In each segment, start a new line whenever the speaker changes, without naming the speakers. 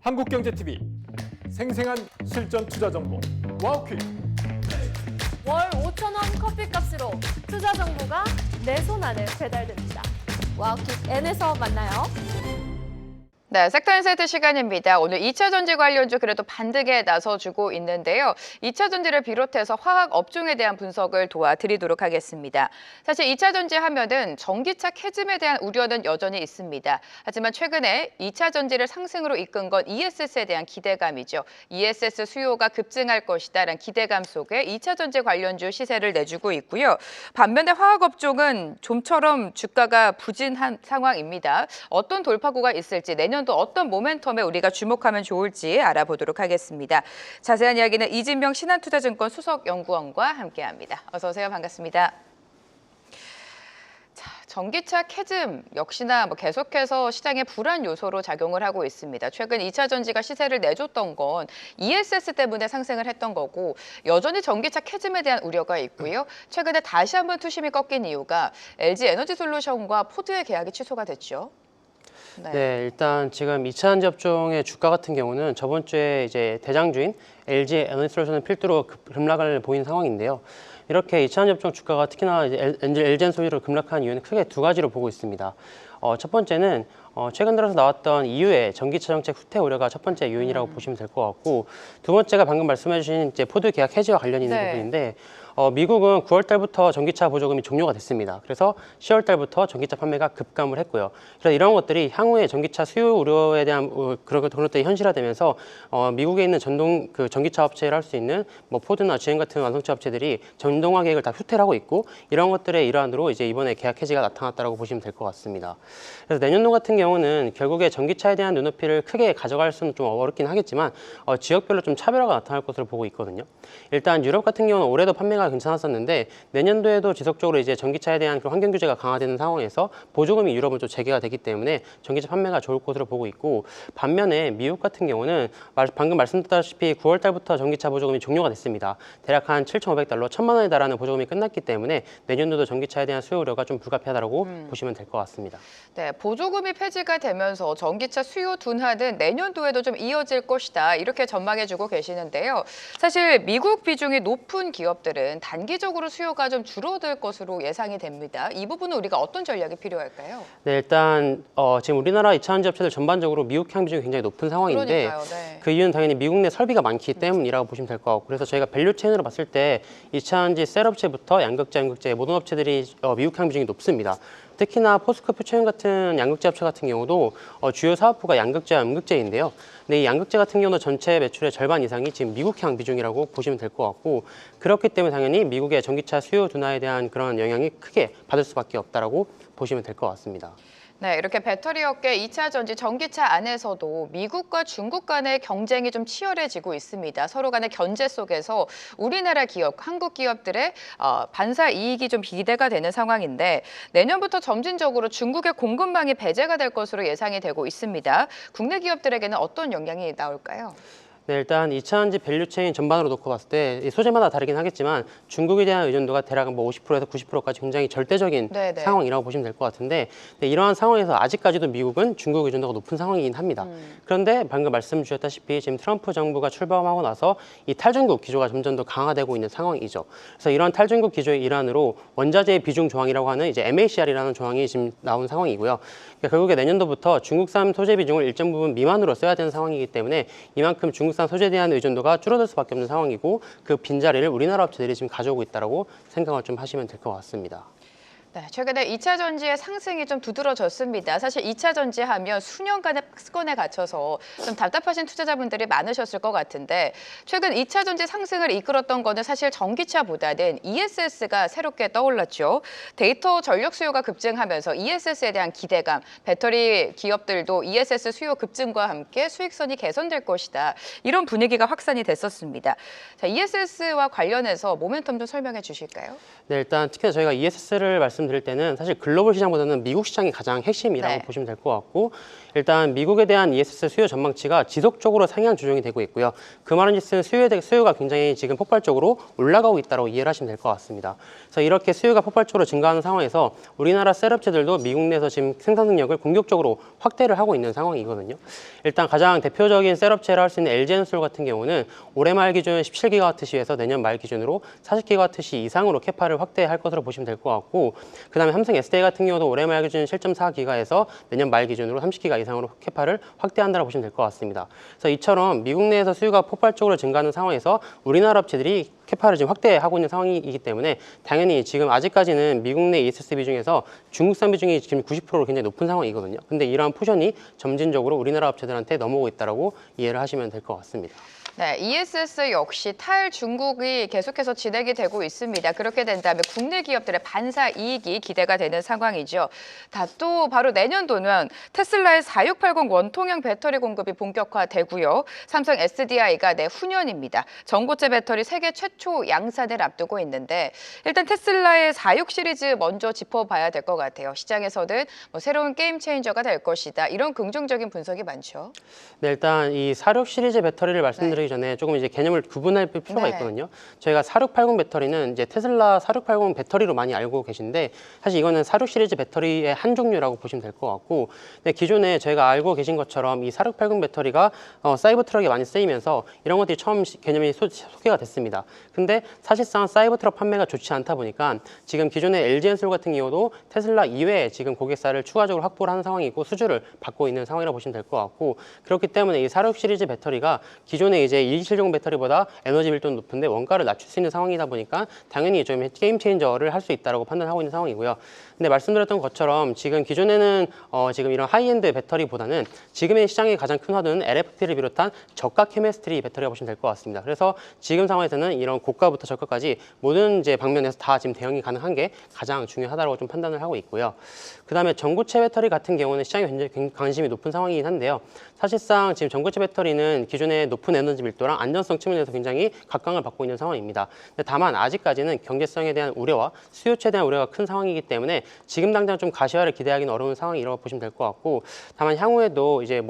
한국경제TV 생생한 실전 투자 정보 와우퀵.
월 5,000원 커피값으로 투자 정보가 내 손 안에 배달됩니다. 와우킥 N에서 만나요.
네, 섹터 인사이트 시간입니다. 오늘 2차 전지 관련주 그래도 반등에 나서주고 있는데요. 2차 전지를 비롯해서 화학 업종에 대한 분석을 도와드리도록 하겠습니다. 사실 2차 전지 하면은 전기차 캐즘에 대한 우려는 여전히 있습니다. 하지만 최근에 2차 전지를 상승으로 이끈 건 ESS에 대한 기대감이죠. ESS 수요가 급증할 것이다라는 기대감 속에 2차 전지 관련주 시세를 내주고 있고요. 반면에 화학 업종은 좀처럼 주가가 부진한 상황입니다. 어떤 돌파구가 있을지 내년도 어떤 모멘텀에 우리가 주목하면 좋을지 알아보도록 하겠습니다. 자세한 이야기는 이진명 신한투자증권 수석연구원과 함께합니다. 어서 오세요. 반갑습니다. 자, 전기차 캐즘 역시나 계속해서 시장의 불안 요소로 작용을 하고 있습니다. 최근 2차 전지가 시세를 내줬던 건 ESS 때문에 상승을 했던 거고 여전히 전기차 캐즘에 대한 우려가 있고요. 최근에 다시 한번 투심이 꺾인 이유가 LG 에너지솔루션과 포드의 계약이 취소가 됐죠.
네, 일단 지금 2차 전지 업종의 주가 같은 경우는 저번 주에 이제 대장주인 LG 에너지솔루션을 필두로 급락을 보인 상황인데요. 이렇게 2차 전지 업종 주가가 특히나 이제 LG엔솔루션으로 급락한 이유는 크게 두 가지로 보고 있습니다. 첫 번째는 최근 들어서 나왔던 EU의 전기차 정책 후퇴 우려가 첫 번째 요인이라고 보시면 될 것 같고, 두 번째가 방금 말씀해 주신 이제 포드 계약 해지와 관련이 있는 부분인데, 미국은 9월 달부터 전기차 보조금이 종료가 됐습니다. 그래서 10월 달부터 전기차 판매가 급감을 했고요. 그래서 이런 것들이 향후에 전기차 수요 우려에 대한 그런 것들이 현실화되면서 미국에 있는 전기차 업체를 할 수 있는 포드나 GM 같은 완성차 업체들이 전동화 계획을 다 후퇴를 하고 있고, 이런 것들의 일환으로 이제 이번에 계약 해지가 나타났다고 보시면 될 것 같습니다. 그래서 내년도 같은 경우는 결국에 전기차에 대한 눈높이를 크게 가져갈 수는 좀 어렵긴 하겠지만 지역별로 좀 차별화가 나타날 것으로 보고 있거든요. 일단 유럽 같은 경우는 올해도 판매가 괜찮았었는데 내년도에도 지속적으로 이제 전기차에 대한 그 환경 규제가 강화되는 상황에서 보조금이 유럽은 좀 재개가 되기 때문에 전기차 판매가 좋을 것으로 보고 있고, 반면에 미국 같은 경우는 방금 말씀드렸다시피 9월 달부터 전기차 보조금이 종료가 됐습니다. 대략 한 7,500달러, 1,000만 원에 달하는 보조금이 끝났기 때문에 내년도도 전기차에 대한 수요 우려가 좀 불가피하다고 보시면 될 것 같습니다.
네, 보조금이 폐지가 되면서 전기차 수요 둔화는 내년도에도 좀 이어질 것이다. 이렇게 전망해주고 계시는데요. 사실 미국 비중이 높은 기업들은 단기적으로 수요가 좀 줄어들 것으로 예상이 됩니다. 이 부분은 우리가 어떤 전략이 필요할까요?
네, 일단 지금 우리나라 2차 전지 업체들 전반적으로 미국향 비중이 굉장히 높은 상황인데,
그러니까요, 네.
그 이유는 당연히 미국 내 설비가 많기 때문이라고 보시면 될 것 같고, 그래서 저희가 밸류 체인으로 봤을 때 2차 전지 셀업체부터 양극재, 양극재 모든 업체들이 미국향 비중이 높습니다. 특히나 포스코 퓨처엠 같은 양극재 업체 같은 경우도 주요 사업부가 양극재와 음극재인데요. 근데 이 양극재 같은 경우는 전체 매출의 절반 이상이 지금 미국향 비중이라고 보시면 될 것 같고, 그렇기 때문에 당연히 미국의 전기차 수요 둔화에 대한 그런 영향이 크게 받을 수밖에 없다라고 보시면 될 것 같습니다.
네, 이렇게 배터리 업계 2차 전지 전기차 안에서도 미국과 중국 간의 경쟁이 좀 치열해지고 있습니다. 서로 간의 견제 속에서 우리나라 기업, 한국 기업들의 반사 이익이 좀 기대가 되는 상황인데 내년부터 점진적으로 중국의 공급망이 배제가 될 것으로 예상이 되고 있습니다. 국내 기업들에게는 어떤 영향이 나올까요?
네, 일단 2차 전지 밸류체인 전반으로 놓고 봤을 때 소재마다 다르긴 하겠지만 중국에 대한 의존도가 대략 50%에서 90%까지 굉장히 절대적인
네네.
상황이라고 보시면 될 것 같은데, 이러한 상황에서 아직까지도 미국은 중국 의존도가 높은 상황이긴 합니다. 그런데 방금 말씀 주셨다시피 지금 트럼프 정부가 출범하고 나서 이 탈중국 기조가 점점 더 강화되고 있는 상황이죠. 그래서 이러한 탈중국 기조의 일환으로 원자재 비중 조항이라고 하는 이제 MACR이라는 조항이 지금 나온 상황이고요. 그러니까 결국에 내년도부터 중국산 소재 비중을 일정 부분 미만으로 써야 되는 상황이기 때문에 이만큼 중국산 소재에 대한 의존도가 줄어들 수밖에 없는 상황이고, 그 빈자리를 우리나라 업체들이 지금 가져오고 있다고 생각을 좀 하시면 될 것 같습니다.
네, 최근에 2차 전지의 상승이 좀 두드러졌습니다. 사실 2차 전지 하면 수년간의 습관에 갇혀서 좀 답답하신 투자자분들이 많으셨을 것 같은데 최근 2차 전지 상승을 이끌었던 거는 사실 전기차보다는 ESS가 새롭게 떠올랐죠. 데이터 전력 수요가 급증하면서 ESS에 대한 기대감, 배터리 기업들도 ESS 수요 급증과 함께 수익선이 개선될 것이다. 이런 분위기가 확산이 됐었습니다. 자, ESS와 관련해서 모멘텀 좀 설명해 주실까요?
네, 일단 특히나 저희가 ESS를 말씀드릴 때는 사실 글로벌 시장보다는 미국 시장이 가장 핵심이라고
네.
보시면 될 것 같고, 일단 미국에 대한 ESS 수요 전망치가 지속적으로 상향 조정이 되고 있고요. 그 말인즉슨 수요가 굉장히 지금 폭발적으로 올라가고 있다고 이해를 하시면 될 것 같습니다. 그래서 이렇게 수요가 폭발적으로 증가하는 상황에서 우리나라 셋업체들도 미국 내에서 지금 생산 능력을 공격적으로 확대를 하고 있는 상황이거든요. 일단 가장 대표적인 셋업체를 할 수 있는 LG에너솔 같은 경우는 올해 말 기준 17GWh에서 내년 말 기준으로 40GWh 이상으로 캐파를 확대할 것으로 보시면 될 것 같고, 그 다음에 삼성 SDI 같은 경우도 올해 말 기준 7.4GW에서 내년 말 기준으로 30GW 이상으로 캐파를 확대한다고 보시면 될 것 같습니다. 그래서 이처럼 미국 내에서 수요가 폭발적으로 증가하는 상황에서 우리나라 업체들이 캐파를 지금 확대하고 있는 상황이기 때문에 당연히 지금 아직까지는 미국 내 ESS 비중에서 중국산 비중이 지금 90%로 굉장히 높은 상황이거든요. 근데 이러한 포션이 점진적으로 우리나라 업체들한테 넘어오고 있다고 이해를 하시면 될 것 같습니다.
네, ESS 역시 탈중국이 계속해서 진행이 되고 있습니다. 그렇게 된다면 국내 기업들의 반사 이익이 기대가 되는 상황이죠. 또 바로 내년도는 테슬라의 4680 원통형 배터리 공급이 본격화되고요. 삼성 SDI가 내후년입니다. 전고체 배터리 세계 최초 양산을 앞두고 있는데 일단 테슬라의 46 시리즈 먼저 짚어봐야 될 것 같아요. 시장에서는 새로운 게임 체인저가 될 것이다. 이런 긍정적인 분석이 많죠.
네, 일단 이 46 시리즈 배터리를 말씀드리기 전에 조금 이제 개념을 구분할 필요가 있거든요. 저희가 4680 배터리는 이제 테슬라 4680 배터리로 많이 알고 계신데 사실 이거는 46 시리즈 배터리의 한 종류라고 보시면 될 것 같고, 근데 기존에 저희가 알고 계신 것처럼 이 4680 배터리가 사이버 트럭에 많이 쓰이면서 이런 것들이 처음 개념이 소개가 됐습니다. 근데 사실상 사이버 트럭 판매가 좋지 않다 보니까 지금 기존의 LG엔솔 같은 경우도 테슬라 이외에 지금 고객사를 추가적으로 확보를 하는 상황이고 수주를 받고 있는 상황이라고 보시면 될 것 같고, 그렇기 때문에 이 46 시리즈 배터리가 기존의 이제 2기실종 배터리보다 에너지 밀도는 높은데 원가를 낮출 수 있는 상황이다 보니까 당연히 좀 게임 체인저를 할 수 있다고 판단하고 있는 상황이고요. 근데 말씀드렸던 것처럼 지금 기존에는 지금 이런 하이엔드 배터리보다는 지금의 시장의 가장 큰 화두는 LFP를 비롯한 저가 케미스트리 배터리가 보시면 될 것 같습니다. 그래서 지금 상황에서는 이런 고가부터 저가까지 모든 이제 방면에서 다 지금 대응이 가능한 게 가장 중요하다고 좀 판단을 하고 있고요. 그 다음에 전고체 배터리 같은 경우는 시장에 굉장히 관심이 높은 상황이긴 한데요. 사실상 지금 전고체 배터리는 기존의 높은 에너지 밀도랑 안전성 측면에서 굉장히 각광을 받고 있는 상황입니다. 근데 다만 아직까지는 경제성에 대한 우려와 수요처에 대한 우려가 큰 상황이기 때문에 지금 당장 좀 가시화를 기대하기는 어려운 상황이라고 보시면 될 것 같고, 다만 향후에도 이제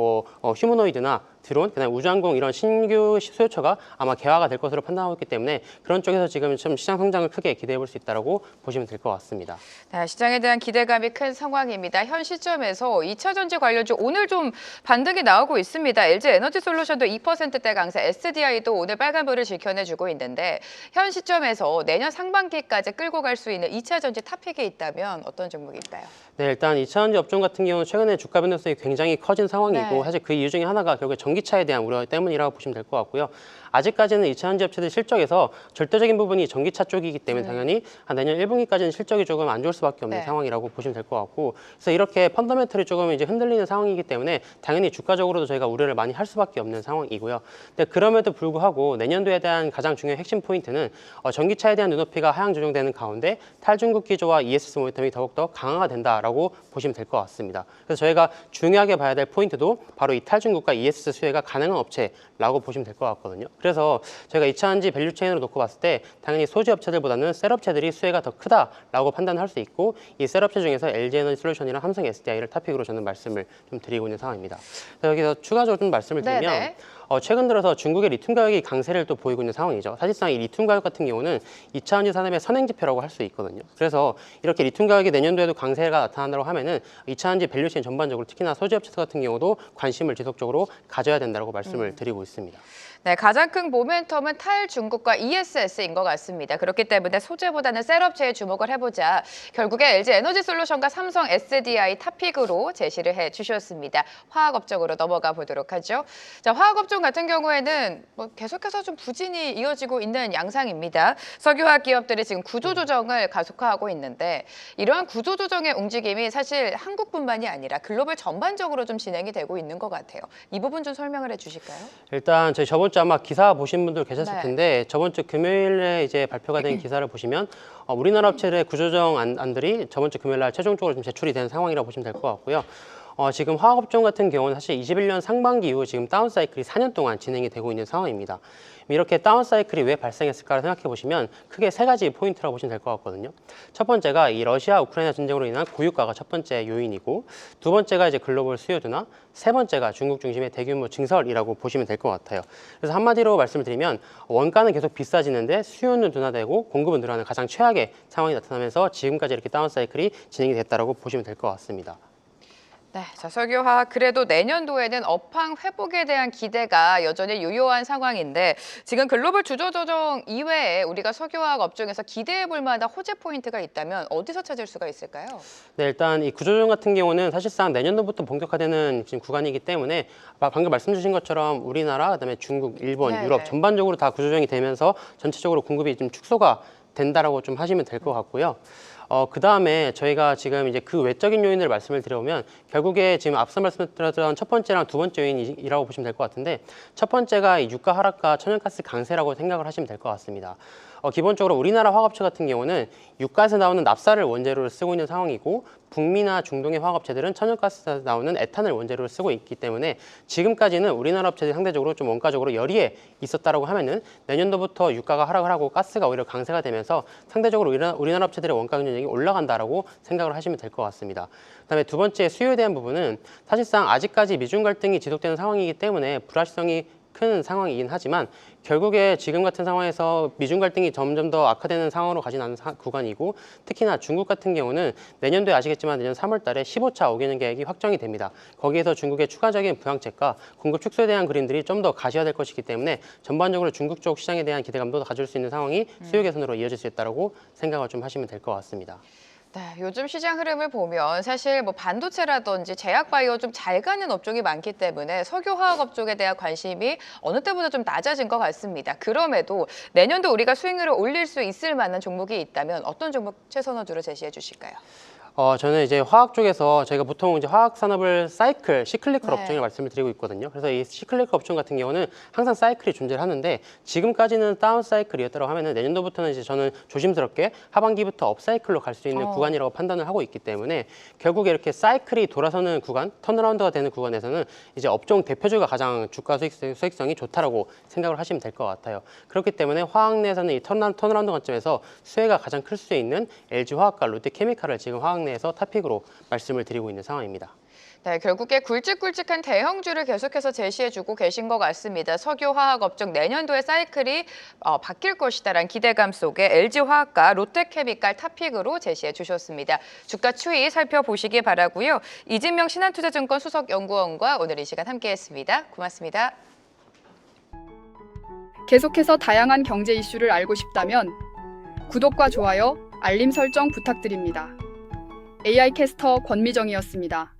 휴머노이드나 드론, 그다음에 우주항공 이런 신규 수요처가 아마 개화가 될 것으로 판단하고 있기 때문에 그런 쪽에서 지금 좀 시장 성장을 크게 기대해 볼 수 있다고 보시면 될 것 같습니다.
네, 시장에 대한 기대감이 큰 상황입니다. 현 시점에서 2차 전지 관련주 오늘 좀 반등이 나오고 있습니다. LG 에너지 솔루션도 2%대 강세, SDI도 오늘 빨간불을 지켜내주고 있는데 현 시점에서 내년 상반기까지 끌고 갈 수 있는 2차 전지 탑픽이 있다면 어떤 종목일까요?
네, 일단 2차 전지 업종 같은 경우는 최근에 주가 변동성이 굉장히 커진 상황이고
네.
사실 그 이유 중에 하나가 결국에 전기차에 대한 우려 때문이라고 보시면 될 것 같고요. 아직까지는 2차 전지 업체들 실적에서 절대적인 부분이 전기차 쪽이기 때문에 당연히 한 내년 1분기까지는 실적이 조금 안 좋을 수밖에 없는
네.
상황이라고 보시면 될 것 같고, 그래서 이렇게 펀더멘털이 조금 이제 흔들리는 상황이기 때문에 당연히 주가적으로도 저희가 우려를 많이 할 수밖에 없는 상황이고요. 근데 그럼에도 불구하고 내년도에 대한 가장 중요한 핵심 포인트는 전기차에 대한 눈높이가 하향 조정되는 가운데 탈중국 기조와 ESS 모멘텀이 더욱더 강화가 된다라고 보시면 될 것 같습니다. 그래서 저희가 중요하게 봐야 될 포인트도 바로 이 탈중국과 ESS 수혜가 가능한 업체라고 보시면 될 것 같거든요. 그래서 저희가 2차 전지 밸류체인으로 놓고 봤을 때 당연히 소재 업체들보다는 셀업체들이 수혜가 더 크다라고 판단할 수 있고, 이 셀업체 중에서 LG에너지 솔루션이랑 삼성 SDI를 탑픽으로 저는 말씀을 좀 드리고 있는 상황입니다. 여기서 추가적으로 좀 말씀을 드리면
네네.
최근 들어서 중국의 리튬 가격이 강세를 또 보이고 있는 상황이죠. 사실상 이 리튬 가격 같은 경우는 2차 전지 산업의 선행지표라고 할 수 있거든요. 그래서 이렇게 리튬 가격이 내년도에도 강세가 나타난다고 하면은 2차 전지 밸류체인 전반적으로 특히나 소재 업체 같은 경우도 관심을 지속적으로 가져야 된다고 말씀을 드리고 있습니다.
네, 가장 큰 모멘텀은 탈중국과 ESS인 것 같습니다. 그렇기 때문에 소재보다는 셀업체에 주목을 해보자. 결국에 LG 에너지 솔루션과 삼성 SDI 탑픽으로 제시를 해주셨습니다. 화학업종으로 넘어가 보도록 하죠. 자, 화학업종 같은 경우에는 계속해서 좀 부진이 이어지고 있는 양상입니다. 석유화학 기업들이 지금 구조조정을 가속화하고 있는데 이러한 구조조정의 움직임이 사실 한국뿐만이 아니라 글로벌 전반적으로 좀 진행이 되고 있는 것 같아요. 이 부분 좀 설명을 해주실까요?
일단 저희 저번 주 아마 기사 보신 분들 계셨을
네.
텐데 저번 주 금요일에 이제 발표가 된 기사를 보시면 우리나라 업체들의 구조조정 안들이 저번 주 금요일 날 최종적으로 좀 제출이 된 상황이라고 보시면 될 것 같고요. 지금 화학업종 같은 경우는 사실 21년 상반기 이후 지금 다운 사이클이 4년 동안 진행이 되고 있는 상황입니다. 이렇게 다운 사이클이 왜 발생했을까를 생각해 보시면 크게 세 가지 포인트라고 보시면 될 것 같거든요. 첫 번째가 이 러시아 우크라이나 전쟁으로 인한 고유가가 첫 번째 요인이고, 두 번째가 이제 글로벌 수요 둔화, 세 번째가 중국 중심의 대규모 증설이라고 보시면 될 것 같아요. 그래서 한마디로 말씀을 드리면 원가는 계속 비싸지는데 수요는 둔화되고 공급은 늘어나는 가장 최악의 상황이 나타나면서 지금까지 이렇게 다운 사이클이 진행이 됐다고 보시면 될 것 같습니다.
네, 자, 석유화학 그래도 내년도에는 업황 회복에 대한 기대가 여전히 유효한 상황인데 지금 글로벌 주조조정 이외에 우리가 석유화학 업종에서 기대해 볼 만한 호재 포인트가 있다면 어디서 찾을 수가 있을까요?
네, 일단 이 구조조정 같은 경우는 사실상 내년도부터 본격화되는 지금 구간이기 때문에 방금 말씀 주신 것처럼 우리나라, 그다음에 중국, 일본,
네,
유럽
네.
전반적으로 다 구조조정이 되면서 전체적으로 공급이 좀 축소가 된다라고 좀 하시면 될 것 같고요. 그 다음에 저희가 지금 이제 그 외적인 요인을 말씀을 드려보면 결국에 지금 앞서 말씀드렸던 첫 번째랑 두 번째 요인이라고 보시면 될 것 같은데, 첫 번째가 이 유가 하락과 천연가스 강세라고 생각을 하시면 될 것 같습니다. 기본적으로 우리나라 화학업체 같은 경우는 유가에서 나오는 납사를 원재료로 쓰고 있는 상황이고, 북미나 중동의 화학업체들은 천연가스에서 나오는 에탄을 원재료로 쓰고 있기 때문에 지금까지는 우리나라 업체들이 상대적으로 좀 원가적으로 열의에 있었다라고 하면은 내년도부터 유가가 하락을 하고 가스가 오히려 강세가 되면서 상대적으로 우리나라 업체들의 원가 경쟁력이 올라간다라고 생각을 하시면 될 것 같습니다. 그다음에 두 번째 수요에 대한 부분은 사실상 아직까지 미중 갈등이 지속되는 상황이기 때문에 불확실성이 큰 상황이긴 하지만 결국에 지금 같은 상황에서 미중 갈등이 점점 더 악화되는 상황으로 가진 않은 구간이고, 특히나 중국 같은 경우는 내년도에 아시겠지만 내년 3월 달에 15차 5개년 계획이 확정이 됩니다. 거기에서 중국의 추가적인 부양책과 공급 축소에 대한 그림들이 좀 더 가시화될 것이기 때문에 전반적으로 중국 쪽 시장에 대한 기대감도 가질 수 있는 상황이 수요 개선으로 이어질 수 있다고 생각을 좀 하시면 될 것 같습니다.
네, 요즘 시장 흐름을 보면 사실 뭐 반도체라든지 제약 바이오 좀 잘 가는 업종이 많기 때문에 석유화학 업종에 대한 관심이 어느 때보다 좀 낮아진 것 같습니다. 그럼에도 내년도 우리가 수익률을 올릴 수 있을 만한 종목이 있다면 어떤 종목 최선호주로 제시해 주실까요?
저는 이제 화학 쪽에서 저희가 보통 이제 화학 산업을 사이클, 시클리컬
네.
업종을 말씀을 드리고 있거든요. 그래서 이 시클리컬 업종 같은 경우는 항상 사이클이 존재를 하는데 지금까지는 다운 사이클이었다고 하면은 내년도부터는 이제 저는 조심스럽게 하반기부터 업 사이클로 갈 수 있는 구간이라고 판단을 하고 있기 때문에 결국에 이렇게 사이클이 돌아서는 구간, 턴어라운드가 되는 구간에서는 이제 업종 대표주가 가장 주가 수익성이 좋다라고 생각을 하시면 될 것 같아요. 그렇기 때문에 화학 내에서는 이 턴어라운드 관점에서 수혜가 가장 클 수 있는 LG화학과 롯데케미칼을 지금 화학 내에서 탑픽으로 말씀을 드리고 있는 상황입니다.
네, 결국에 굵직굵직한 대형주를 계속해서 제시해주고 계신 것 같습니다. 석유화학 업종 내년도의 사이클이 바뀔 것이다라는 기대감 속에 LG화학과 롯데케미칼 탑픽으로 제시해 주셨습니다. 주가 추이 살펴보시기 바라고요. 이진명 신한투자증권 수석연구원과 오늘 이 시간 함께했습니다. 고맙습니다.
계속해서 다양한 경제 이슈를 알고 싶다면 구독과 좋아요, 알림 설정 부탁드립니다. AI 캐스터 권미정이었습니다.